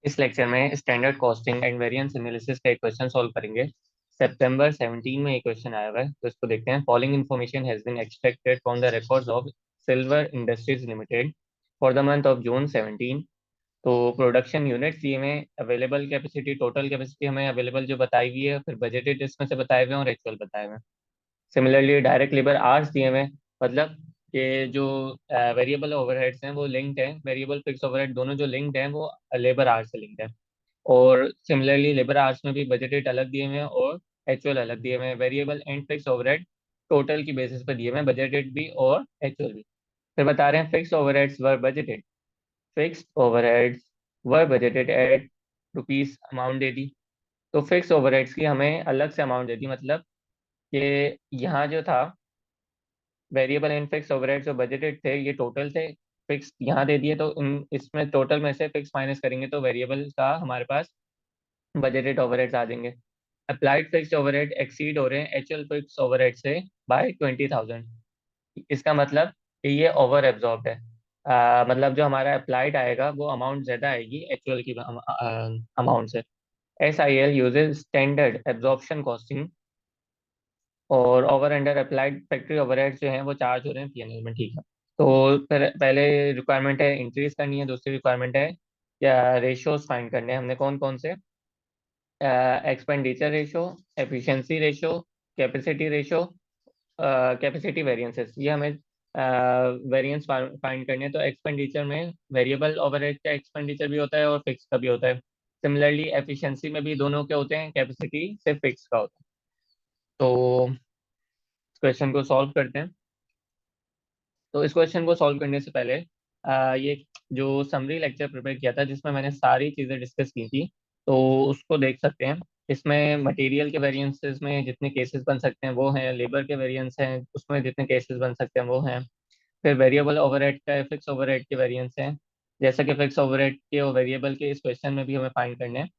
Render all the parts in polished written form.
इस लेक्चर में standard costing and variance analysis का एक क्वेश्चन सॉल्व करेंगे। सितंबर 17 में एक क्वेश्चन आया हुआ है, तो इसको देखते हैं। Following information has been extracted from the records of Silver Industries Limited for the month of June 17। तो प्रोडक्शन यूनिट्स दिए हुए, अवेलेबल कैपेसिटी, टोटल कैपेसिटी हमें अवेलेबल जो बताई हुई है, फिर बजटेड इसमें से बताए हुए हैं और एक्चुअल बताए हुए हैं। सिमिलरली डायरेक्ट लेबर आवर्स दिए हुए हैं, मतलब कि जो वेरिएबल ओवरहेड्स हैं वो लिंक्ड हैं, वेरिएबल फिक्स ओवरहेड दोनों जो लिंक्ड हैं वो लेबर आवर्स से लिंक्ड है। और सिमिलरली लेबर आवर्स में भी बजटेड अलग दिए हुए हैं और एक्चुअल अलग दिए हुए हैं। Variable and fix overhead total की बेसिस पर दिए हुए हैं, बजटेड भी और एक्चुअल भी। फिर बता रहे हैं फिक्स ओवरहेड्स वर बजटेड, फिक्स ओवरहेड्स वर बजटेड एट रुपीज अमाउंट दे दी। तो फिक्स ओवरहेड्स की हमें अलग से अमाउंट दे दी, मतलब कि यहाँ जो था वेरिएबल एंड फिक्स ओवरहेड जो बजटेड थे ये टोटल थे, फिक्स यहाँ दे दिए, तो इन इसमें टोटल में से फिक्स माइनस करेंगे तो वेरिएबल का हमारे पास बजटेड ओवरहेड्स आ जाएंगे। अप्लाइड फिक्स ओवरहेड एक्सीड हो रहे हैं एक्चुअल फिक्स ओवरहेड से बाय 20,000। इसका मतलब कि ये ओवर एब्जॉर्ब्ड है। मतलब जो हमारा अप्लाइड आएगा वो अमाउंट ज़्यादा आएगी एक्चुअल की अमाउंट से। SIL uses standard absorption costing और over under applied factory overheads जो हैं वो चार्ज हो रहे हैं P&L में, ठीक है। तो फिर पहले रिक्वायरमेंट है इंक्रीज करनी है, दूसरी रिक्वायरमेंट है या रेशियोज फाइंड करने हैं हमने, कौन कौन से? Expenditure ratio, efficiency ratio, capacity ratio, capacity variances, ये हमें वेरिएंस फाइंड करने हैं। तो एक्सपेंडिचर में वेरिएबल ओवरहेड का एक्सपेंडिचर भी होता है और फिक्स का भी होता है। सिमिलरली एफिशिएंसी में भी दोनों के होते हैं, कैपेसिटी से फिक्स का होता है। तो क्वेश्चन को सॉल्व करते हैं। तो इस क्वेश्चन को सॉल्व करने से पहले ये जो समरी लेक्चर प्रिपेयर किया था जिसमें मैंने सारी चीज़ें डिस्कस की थी, तो उसको देख सकते हैं। इसमें मटेरियल के वेरिएंसेस में जितने केसेस बन सकते हैं वो हैं, लेबर के वेरिएंस हैं उसमें जितने केसेस बन सकते हैं वो हैं। फिर वेरिएबल ओवरहेड का, फिक्स ओवरहेड के वेरिएंस हैं, जैसा कि फिक्स ओवरहेड के और वेरिएबल के इस क्वेश्चन में भी हमें फाइंड करने हैं।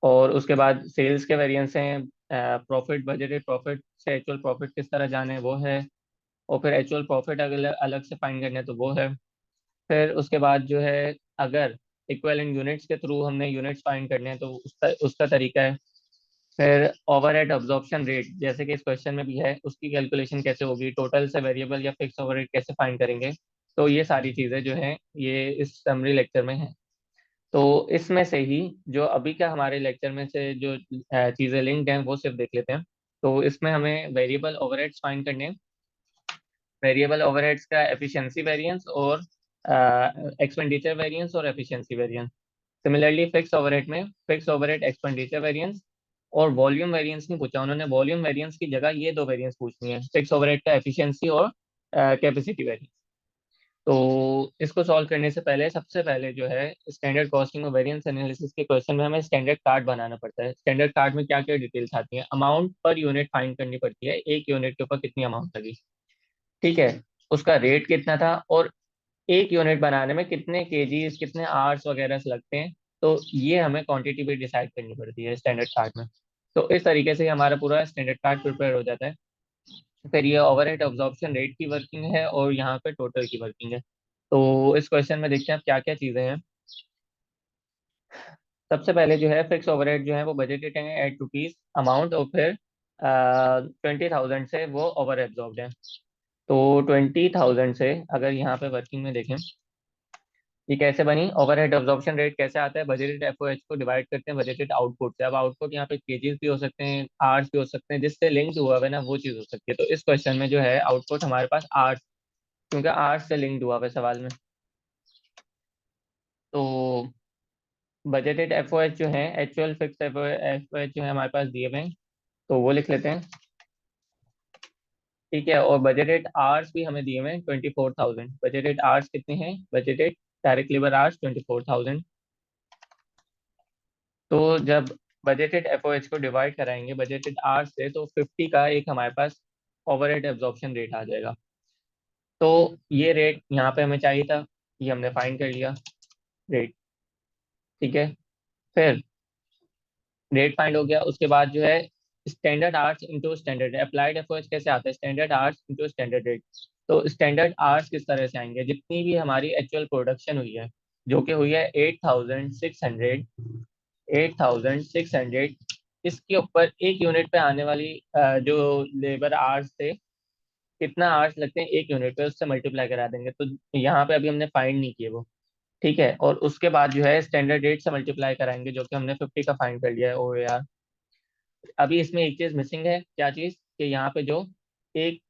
और उसके बाद सेल्स के वेरिएंस हैं, प्रॉफिट, बजटेड प्रॉफिट से एक्चुअल प्रॉफिट किस तरह जाने वो है। और फिर एक्चुअल प्रॉफिट अगर अलग से फाइंड करना है तो वो है। फिर उसके बाद जो है, अगर इक्विवेलेंट यूनिट्स के थ्रू हमने यूनिट्स फाइंड करने हैं तो उसका उसका तरीका है। फिर ओवरहेड अब्जॉर्प्शन रेट जैसे कि इस क्वेश्चन में भी है, उसकी कैलकुलेशन कैसे होगी, टोटल से वेरिएबल या फिक्स ओवरहेड कैसे फाइंड करेंगे। तो ये सारी चीज़ें जो हैं ये इस समरी लेक्चर में है। तो इसमें से ही जो अभी का हमारे लेक्चर में से जो चीज़ें लिंक्ड हैं वो सिर्फ देख लेते हैं। तो इसमें हमें वेरिएबल ओवरहेड्स फाइंड करने हैं, वेरिएबल ओवरहेड्स का एफिशिएंसी वेरिएंस और एक्सपेंडिचर वेरिएंस और efficiency variance. Similarly fix overhead में फिक्स ओवरहेड एक्सपेंडिचर वेरिएंस और वॉल्यूम वेरिएंस नहीं पूछा उन्होंने, वॉल्यूम वेरिएंस की जगह ये दो वेरिएंस पूछनी है, फिक्स ओवरहेड का एफिशिएंसी और कैपेसिटी वेरिएंस। तो इसको सॉल्व करने से पहले सबसे पहले जो है स्टैंडर्ड कॉस्टिंग और वेरिएंस एनालिसिस के क्वेश्चन में हमें स्टैंडर्ड कार्ड बनाना पड़ता है। स्टैंडर्ड कार्ड में क्या क्या डिटेल्स आती हैं, अमाउंट पर यूनिट फाइंड करनी पड़ती है, एक यूनिट के ऊपर कितनी अमाउंट लगी, ठीक है, उसका रेट कितना था और एक यूनिट बनाने में कितने केजीज कितने आवर्स वगैरह से लगते हैं। तो ये हमें क्वांटिटी भी डिसाइड करनी पड़ती है स्टैंडर्ड कार्ड में। तो इस तरीके से हमारा पूरा स्टैंडर्ड कार्ड प्रिपेयर हो जाता है। फिर ये ओवरहेड अब्जॉर्प्शन रेट की वर्किंग है और यहाँ पे टोटल की वर्किंग है। तो इस क्वेश्चन में देखते हैं क्या क्या चीज़ें हैं। सबसे पहले जो है फिक्स ओवरहेड जो है वो बजटेड है एट रुपीज अमाउंट, और फिर 20,000 से वो ओवर एब्जॉर्ब्ड है। तो 20,000 से अगर यहाँ पे वर्किंग में देखें ये कैसे बनी, ओवरहेड अब्जॉर्प्शन रेट कैसे आता है, बजटेड FOH को डिवाइड करते हैं बजटेड आउटपुट से। अब आउटपुट यहाँ पे केजीज भी हो सकते हैं, आवर्स भी हो सकते हैं, जिससे लिंक्ड हुआ है ना वो चीज़ हो सकती है। तो इस क्वेश्चन में जो है आउटपुट हमारे पास आवर्स, क्योंकि आवर्स से लिंक्ड हुआ है सवाल में। तो बजटेड FOH जो है, एक्चुअल फिक्स FOH जो है हमारे पास दिए हुए हैं, तो वो लिख लेते हैं, ठीक है। और बजटेड आवर्स भी हमें दिए हुए हैं 24,000। बजटेड आवर्स कितने हैं, बजटेड डायरेक्ट लेबर आवर्स 24,000। तो जब बजटेड FOH को डिवाइड कराएंगे बजटेड आवर्स से तो 50 का एक हमारे पास ओवरहेड एब्जॉर्प्शन रेट आ जाएगा। तो ये रेट यहाँ पे हमें चाहिए था, ये हमने फाइंड कर लिया रेट, ठीक है। फिर रेट फाइंड हो गया, उसके बाद जो है standard hours into standard applied FOH कैसे आता है, standard hours into standard rate. तो स्टैंडर्ड आवर्स किस तरह से आएंगे, जितनी भी हमारी एक्चुअल प्रोडक्शन हुई है जो कि हुई है 8,600। 8,600 इसके ऊपर एक यूनिट पे आने वाली जो लेबर आवर्स थे, कितना आवर्स लगते हैं एक यूनिट पे, उससे मल्टीप्लाई करा देंगे। तो यहाँ पे अभी हमने फाइंड नहीं किए वो। ठीक है, और उसके बाद जो है स्टैंडर्ड रेट से मल्टीप्लाई कराएंगे, जो कि हमने 50 का फाइंड कर लिया है ओ यार। अभी इसमें एक चीज मिसिंग है, क्या चीज, कि यहाँ पे जो एक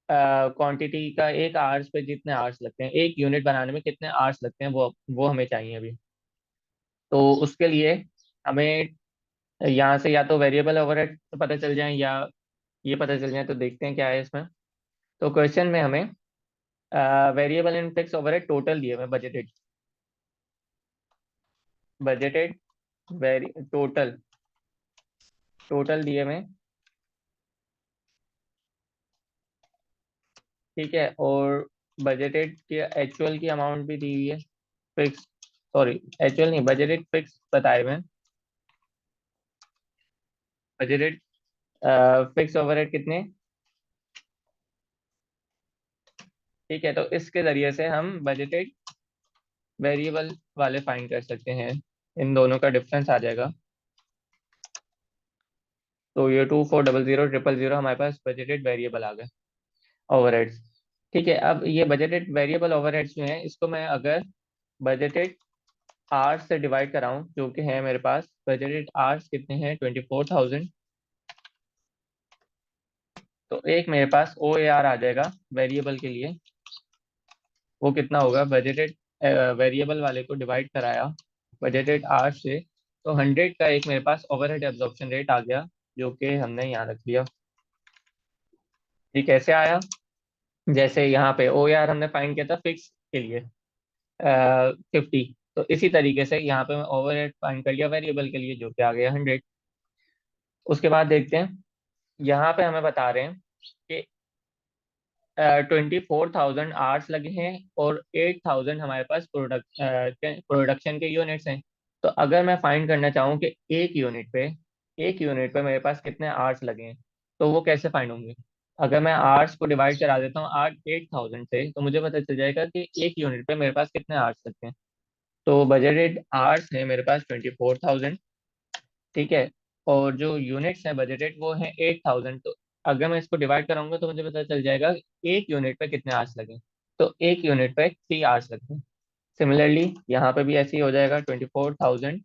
क्वांटिटी का एक आवर्स पे जितने आवर्स लगते हैं, एक यूनिट बनाने में कितने आवर्स लगते हैं, वो हमें चाहिए अभी। तो उसके लिए हमें यहाँ से या तो वेरिएबल ओवरहेड पता चल जाए, या ये पता चल जाए। तो देखते हैं क्या है इसमें। तो क्वेश्चन में हमें variable and fix overhead total दिए हुए, budgeted, budgeted very total, total दिए हुए। ठीक है, और बजटेड की एक्चुअल की अमाउंट भी दी हुई है, फिक्स, सॉरी एक्चुअल नहीं, बजटेड फिक्स बताए हुए हैं। बजटेड फिक्स ओवरहेड कितने। ठीक है, तो इसके जरिए से हम बजटेड वेरिएबल वाले फाइंड कर सकते हैं। इन दोनों का डिफरेंस आ जाएगा। तो ये 24000000 हमारे पास बजटेड वेरिएबल आ गए ओवरहेड्स। ठीक है, अब ये बजटेड वेरिएबल ओवरहेड्स जो हैं, इसको मैं अगर बजटेड आवर्स से डिवाइड कराऊं, जो कि है मेरे पास बजटेड आवर्स कितने हैं 24,000। तो एक मेरे पास ओ ए आर आ जाएगा वेरिएबल के लिए। वो कितना होगा, बजटेड वेरिएबल वाले को डिवाइड कराया बजटेड आवर्स से, तो 100 का एक मेरे पास ओवरहेड एब्जॉर्प्शन रेट आ गया, जो कि हमने यहाँ रख लिया। ये कैसे आया, जैसे यहाँ पे ओ आर हमने फाइंड किया था फिक्स के लिए 50, तो इसी तरीके से यहाँ पे मैं ओवरहेड फाइंड कर लिया वेरिएबल के लिए, जो कि आ गया 100। उसके बाद देखते हैं, यहाँ पे हमें बता रहे हैं कि 24,000 आवर्स लगे हैं, और 8,000 हमारे पास प्रोडक्शन के यूनिट्स हैं। तो अगर मैं फाइंड करना चाहूँ कि एक यूनिट पे मेरे पास कितने आवर्स लगे हैं, तो वो कैसे फाइंड होंगे। अगर मैं आवर्स को डिवाइड करा देता हूँ 8,000 से, तो मुझे पता चल जाएगा कि एक यूनिट पे मेरे पास कितने आवर्स लगते हैं। तो बजटेड आवर्स है मेरे पास 24,000। ठीक है, और जो यूनिट्स हैं बजटेड वो है 8,000। तो अगर मैं इसको डिवाइड कराऊंगा तो मुझे पता चल जाएगा कि एक यूनिट पे कितने आवर्स लगे। तो एक यूनिट पे 3 आवर्स लगते हैं। सिमिलरली यहाँ पे भी ऐसे ही हो जाएगा, 24,000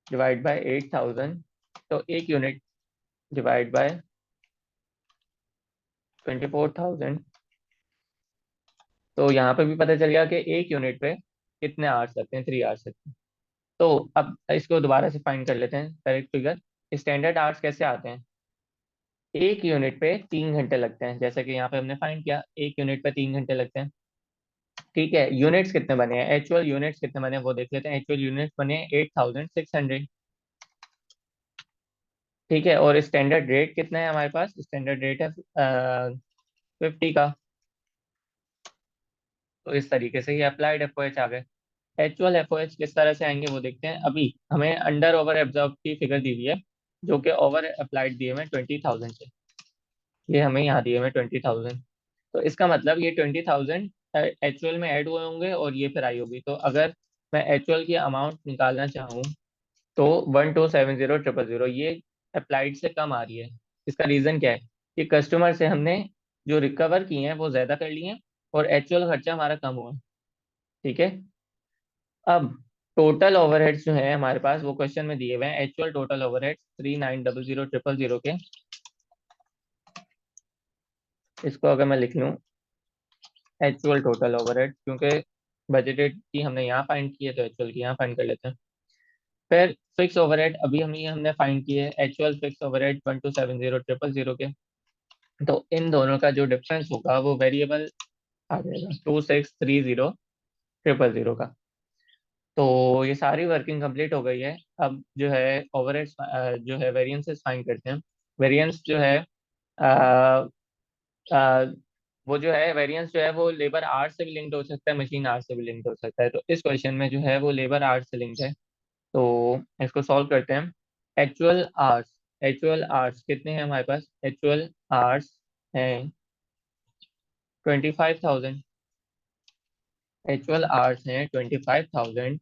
डिवाइड बाय 8,000, तो एक यूनिट डिवाइड बाय 24,000। तो यहाँ पे भी पता चल गया कि एक यूनिट पे कितने आवर्स लगते हैं, 3 आवर्स लगते हैं। तो अब इसको दोबारा से फाइंड कर लेते हैं करेक्ट फिगर। स्टैंडर्ड आवर्स कैसे आते हैं, एक यूनिट पे 3 घंटे लगते हैं, जैसे कि यहाँ पे हमने फाइंड किया, एक यूनिट पे 3 घंटे लगते हैं। ठीक है, यूनिट्स कितने बने हैं, एक्चुअल यूनिट्स कितने बने हैं वो देख लेते हैं। एक्चुअल यूनिट्स बने 8,600। ठीक है, और स्टैंडर्ड रेट कितना है हमारे पास, स्टैंडर्ड रेट है 50 का। तो इस तरीके से ये अप्लाइड एफओएच आ गए। एक्चुअल एफओएच किस तरह से आएंगे वो देखते हैं। अभी हमें अंडर ओवर एब्जॉर्ब की फिगर दी हुई है, जो कि ओवर अप्लाइड दिए हुए 20,000 से। ये हमें यहाँ दिए हुए 20,000। तो इसका मतलब ये 20,000 एक्चुअल में ऐड हुए होंगे, और ये फिर आई होगी। तो अगर मैं एक्चुअल की अमाउंट निकालना चाहूँ, तो 1270,000 ये अप्लाइड से कम आ रही है। इसका रीज़न क्या है, कि कस्टमर से हमने जो रिकवर किए हैं वो ज़्यादा कर लिए हैं, और एक्चुअल खर्चा हमारा कम हुआ है। ठीक है, अब टोटल ओवरहेड्स जो है हमारे पास वो क्वेश्चन में दिए हुए हैं। एक्चुअल टोटल ओवरहेड्स 39,00,000 के। इसको अगर मैं लिख लूँ, एक्चुअल टोटल ओवरहेड, क्योंकि बजटेड की हमने यहाँ फाइंड की है, तो एक्चुअल की यहाँ फाइंड कर लेते हैं। फिर फिक्स ओवरहेड अभी हमने फाइंड किए, एक्चुअल फिक्स ओवरहेड 1270,000 के। तो इन दोनों का जो डिफरेंस होगा वो वेरिएबल आ जाएगा 2630,000 का। तो ये सारी वर्किंग कंप्लीट हो गई है। अब जो है ओवरहेड जो है वेरिएंसेस फाइंड करते हैं। वेरिएंस जो है अ, अ, वो जो है वेरिएंस जो है वो लेबर आवर्स से भी लिंक्ड हो सकता है, मशीन आवर्स से भी लिंक्ड हो सकता है। तो इस क्वेश्चन में जो है वो लेबर आवर्स से लिंक्ड है। तो इसको सॉल्व करते हैं। एक्चुअल आवर्स, एक्चुअल आवर्स कितने हैं हमारे पास, एक्चुअल आवर्स हैं 25,000। एक्चुअल आवर्स हैं 25,000।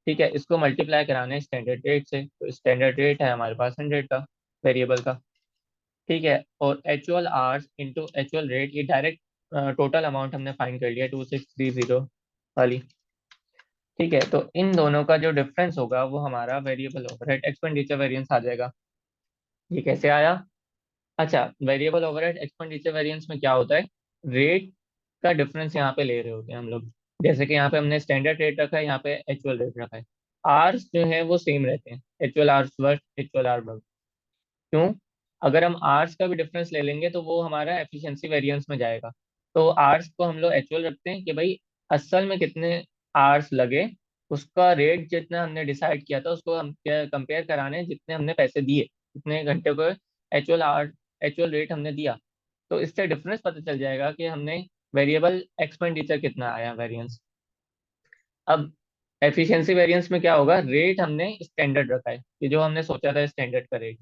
ठीक है, इसको मल्टीप्लाई कराना है स्टैंडर्ड रेट से, तो स्टैंडर्ड रेट है हमारे पास 100 का, वेरिएबल का। ठीक है, और actual hours into actual rate, ये डायरेक्ट टोटल अमाउंट हमने फाइंड कर लिया 2630 वाली। ठीक है, तो इन दोनों का जो डिफरेंस होगा वो हमारा वेरिएबल ओवरहेड एक्सपेंडिचर वेरिएंस आ जाएगा। ये कैसे आया? अच्छा, वेरिएबल ओवरहेड एक्सपेंडिचर वेरिएंस में क्या होता है, रेट का डिफरेंस यहाँ पे ले रहे होते हैं हम लोग। जैसे कि यहाँ पे हमने स्टैंडर्ड रेट रखा है, यहाँ पे एक्चुअल रेट रखा है। आर्स जो है वो सेम रहते हैं, एक्चुअल आर्स वर्स एक्चुअल आर वर्स। क्यों? अगर हम आर्स का भी डिफरेंस ले लेंगे तो वो हमारा एफिशिएंसी वेरिएंस में जाएगा। तो आर्स को हम लोग एक्चुअल रखते हैं कि भाई असल में कितने आर्स लगे, उसका रेट जितना हमने डिसाइड किया था उसको हम कंपेयर कराने जितने हमने पैसे दिए, कितने घंटे को एक्चुअल आर एक्चुअल रेट हमने दिया। तो इससे डिफरेंस पता चल जाएगा कि हमने वेरिएबल एक्सपेंडिचर कितना आया वेरिएंस। अब एफिशिएंसी वेरिएंस में क्या होगा, रेट हमने स्टैंडर्ड रखा है, कि जो हमने सोचा था स्टैंडर्ड का रेट।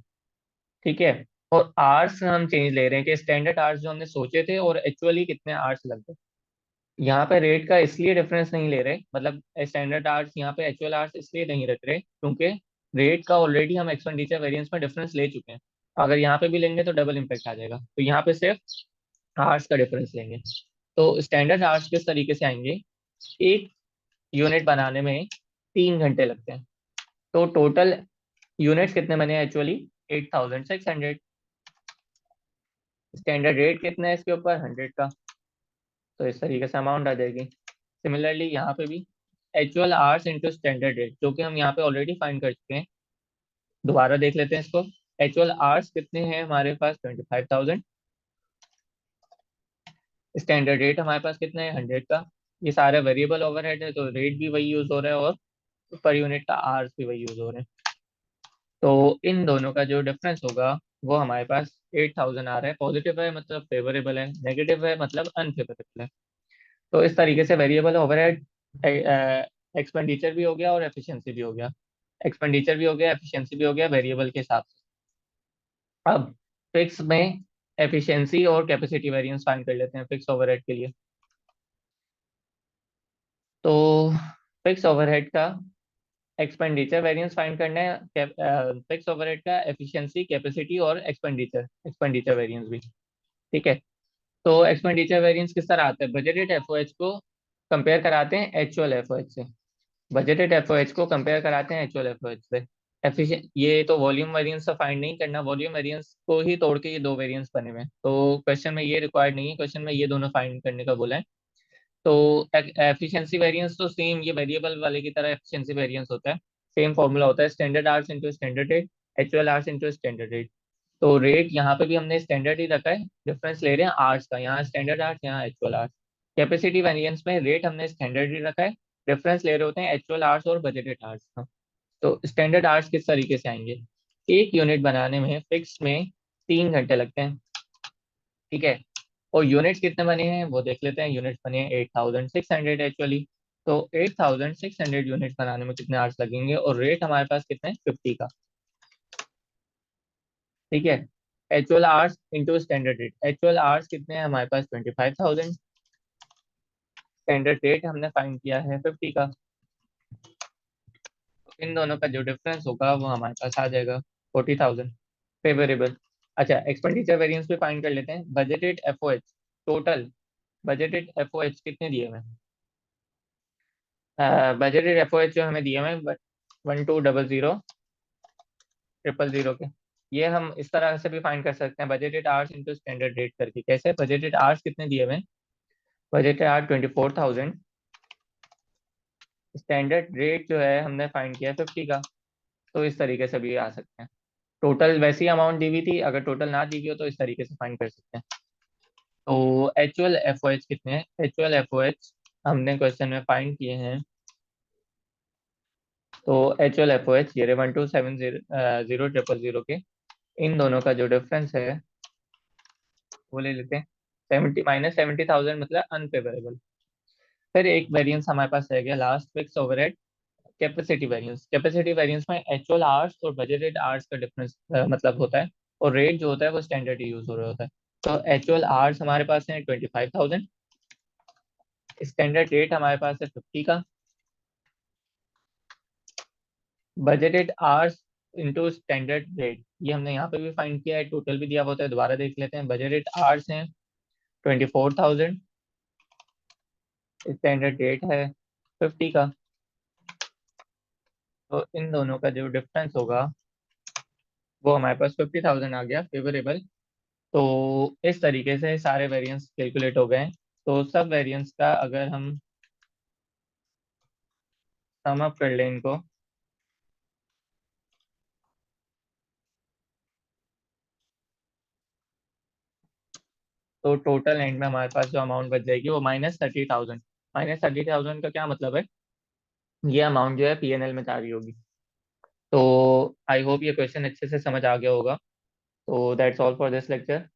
ठीक है, और आवर्स हम चेंज ले रहे हैं कि स्टैंडर्ड आवर्स जो हमने सोचे थे और एक्चुअली कितने आवर्स लग गए। यहाँ पे रेट का इसलिए डिफरेंस नहीं ले रहे, मतलब स्टैंडर्ड आवर्स यहाँ पे एक्चुअल आवर्स इसलिए नहीं रख रहे क्योंकि रेट का ऑलरेडी हम एक्सपेंडिचर वेरिएंस में डिफरेंस ले चुके हैं। अगर यहाँ पे भी लेंगे तो डबल इम्पैक्ट आ जाएगा, तो यहाँ पे सिर्फ आवर्स का डिफरेंस लेंगे। तो स्टैंडर्ड आवर्स किस तरीके से आएंगे, एक यूनिट बनाने में 3 घंटे लगते हैं, तो टोटल यूनिट्स कितने बने एक्चुअली 8,600। स्टैंडर्ड रेट कितना है इसके ऊपर 100 का, तो इस तरीके से अमाउंट आ जाएगी। सिमिलरली यहाँ पे भी actual hours into standard rate, जो कि हम यहाँ पे ऑलरेडी फाइंड कर चुके हैं, दोबारा देख लेते हैं इसको। एक्चुअल आवर्स कितने हैं हमारे पास 25,000, स्टैंडर्ड रेट हमारे पास कितना है 100 का। ये सारे वेरिएबल ओवरहेड है, तो रेट भी वही यूज हो रहा है और पर यूनिट का आवर्स भी वही यूज हो रहे हैं। तो इन दोनों का जो डिफरेंस होगा वो हमारे पास 8,000 आ रहा है। पॉजिटिव है मतलब फेवरेबल है, नेगेटिव है मतलब अनफेवरेबल है। तो इस तरीके से वेरिएबल ओवरहेड एक्सपेंडिचर भी हो गया और एफिशिएंसी भी हो गया, एक्सपेंडिचर भी हो गया एफिशिएंसी भी हो गया वेरिएबल के हिसाब से। अब फिक्स में एफिशिएंसी और कैपेसिटी वेरिएंस फाइंड कर लेते हैं फिक्स ओवरहेड के लिए। तो फिक्स ओवरहेड का एक्सपेंडिचर वेरिएंस फाइंड करना है, फिक्स ओवरहेड का एफिशिएंसी कैपेसिटी और एक्सपेंडिचर एक्सपेंडिचर वेरिएंस भी। ठीक है, तो एक्सपेंडिचर वेरिएंस किस तरह आता है, बजटेड एफओएच को कंपेयर कराते हैं एक्चुअल एफओएच से। बजटेड एफओएच को कंपेयर कराते हैं एक्चुअल एफओएच से। एफिशिएंट, ये तो वॉल्यूम वेरिएंस से फाइंड नहीं करना, वॉल्यूम वेरिएंस को ही तोड़ के ये दो वेरिएंस बने हुए हैं, तो क्वेश्चन में ये रिक्वायर्ड नहीं है, क्वेश्चन में ये दोनों फाइंड करने का बोला है। तो एफिशिएंसी वेरिएंस तो सेम ये वेरिएबल वाले की तरह एफिशिएंसी वेरिएंस होता है, सेम फॉर्मूला होता है, standard hours into standard rate, actual hours into standard rate. तो रेट यहाँ पे भी हमने स्टैंडर्ड ही रखा है, डिफरेंस ले रहे हैं आवर्स का, यहाँ स्टैंडर्ड आवर्स यहाँ एक्चुअल आवर्स। कैपेसिटी वेरिएंस में रेट हमने स्टैंडर्ड ही रखा है, डिफरेंस ले रहे होते हैं एक्चुअल आवर्स और बजटेड आवर्स का। तो स्टैंडर्ड आवर्स किस तरीके से आएंगे, एक यूनिट बनाने में फिक्स में 3 घंटे लगते हैं। ठीक है, और यूनिट्स कितने बने हैं वो देख लेते हैं, यूनिट्स बने हैं 8,600 एक्चुअली। तो 8,600 यूनिट्स बनाने में कितने आवर्स लगेंगे, और रेट हमारे पास कितने 50 का। ठीक है, actual hours into standard rate, actual hours कितने हैं हमारे पास 25,000, स्टैंडर्ड रेट हमने फाइंड किया है 50 का। तो इन दोनों का जो डिफरेंस होगा वो हमारे पास आ जाएगा 40,000 फेवरेबल। अच्छा, एक्सपेंडिचर वेरिएंस भी फाइंड कर लेते हैं, budgeted FOH total, budgeted FOH कितने दिए हुए हैं, बजटेड एफओएच जो हमें दिए हुए हैं 1200 000 के, ये हम इस तरह से भी फाइंड कर सकते हैं, budgeted hours into standard rate करके। कैसे, बजटेड आवर्स कितने दिए हुए हैं, बजटेड आवर्स 24,000, स्टैंडर्ड रेट जो है हमने फाइंड किया 50 का। तो इस तरीके से भी आ सकते हैं, टोटल वैसी अमाउंट दी हुई थी, अगर टोटल ना दी गई हो तो इस तरीके से फाइंड कर सकते हैं। तो एक्चुअल एफओएच कितने हैं, एक्चुअल एफओएच हमने क्वेश्चन में फाइंड किए हैं। तो एक्चुअल एफओएच ये 12,700 के, इन दोनों का जो डिफरेंस है वो ले लेते हैं 70 -70,000 मतलब अनफेवरेबल। फिर एक वेरिएंस हमारे पास रह गया last, fix overhead capacity variance. Capacity variance में एक्चुअल आवर्स और बजटेड आवर्स का डिफरेंस मतलब होता है, और रेट जो होता है वो स्टैंडर्ड यूज हो रहा होता है। तो एक्चुअल आवर्स हमारे पास है 25,000, स्टैंडर्ड रेट हमारे पास है 50 का, budgeted hours into standard rate, ये हमने यहाँ पे भी फाइंड किया है, टोटल भी दिया हुआ होता है, दोबारा देख लेते हैं। बजटेड आवर्स हैं 24,000, स्टैंडर्ड रेट है 50 का, तो इन दोनों का जो डिफरेंस होगा वो हमारे पास 50,000 आ गया फेवरेबल। तो इस तरीके से सारे वेरिएंस कैलकुलेट हो गए हैं। तो सब वेरिएंस का अगर हम सम अप कर लें इनको, तो टोटल एंड में हमारे पास जो अमाउंट बच जाएगी वो -30,000। -30,000 का क्या मतलब है, ये अमाउंट जो है पीएनएल में जा रही होगी। तो आई होप ये क्वेश्चन अच्छे से समझ आ गया होगा। तो that's all for this lecture.